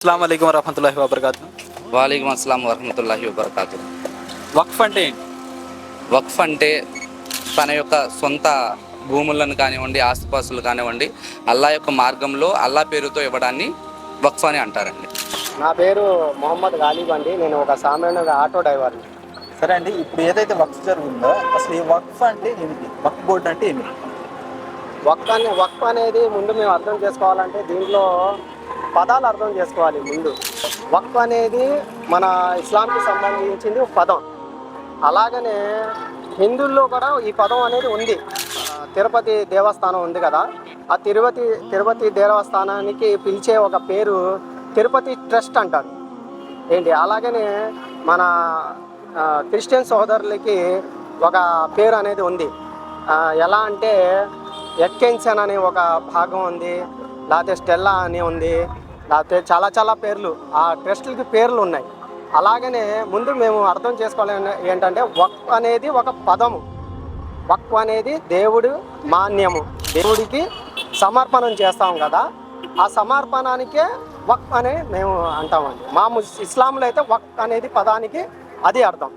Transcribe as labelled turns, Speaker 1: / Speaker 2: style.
Speaker 1: అస్సలాము అలైకుం వరహమతుల్లాహి వబర్కాతు.
Speaker 2: వాలేకుం అస్సలాం వరహమతుల్లాహి వబర్కాతు.
Speaker 1: వక్ఫ్ అంటే ఏంటి?
Speaker 2: వక్ఫ్ అంటే తన యొక్క సొంత భూములను కానివ్వండి, ఆస్తిపాస్తులు కానివ్వండి, అల్లా యొక్క మార్గంలో అల్లా పేరుతో ఇవ్వడాన్ని వక్ఫ్ అని అంటారండి.
Speaker 3: నా పేరు మొహమ్మద్ గాలిబ్ అండి. నేను ఒక సామాన్య ఆటో డ్రైవర్ని.
Speaker 1: సరే అండి, ఇప్పుడు ఏదైతే వక్ఫ్ జరుగుతుందో అసలు ఈ వక్ఫ్ అంటే ఏమిటి? వక్ఫ్ బోర్డు అంటే ఏమిటి?
Speaker 3: వక్ఫ్ అనేది ముందు మేము అర్థం చేసుకోవాలంటే దీంట్లో పదాలు అర్థం చేసుకోవాలి. ముందు వక్ఫ్ అనేది మన ఇస్లాంకి సంబంధించింది ఒక పదం. అలాగనే హిందువుల్లో కూడా ఈ పదం అనేది ఉంది. తిరుపతి దేవస్థానం ఉంది కదా, ఆ తిరుపతి దేవస్థానానికి పిలిచే ఒక పేరు తిరుపతి ట్రస్ట్ అంటారు ఏంటి. అలాగనే మన క్రిస్టియన్ సోదరులకి ఒక పేరు అనేది ఉంది. ఎలా అంటే ఎట్కెన్సన్ అనే ఒక భాగం ఉంది, లేకపోతే స్టెల్లా అని ఉంది, లేకపోతే చాలా పేర్లు ఆ ట్రస్టులకి పేర్లు ఉన్నాయి. అలాగనే ముందు మేము అర్థం చేసుకోవాలి ఏంటంటే వక్ఫ్ అనేది ఒక పదము. వక్ఫ్ అనేది దేవుడు మాన్యము, దేవుడికి సమర్పణం చేస్తాం కదా, ఆ సమర్పణానికే వక్ఫ్ అని మేము అంటామండి. మా ఇస్లాంలో అయితే వక్ఫ్ అనేది పదానికి అది అర్థం.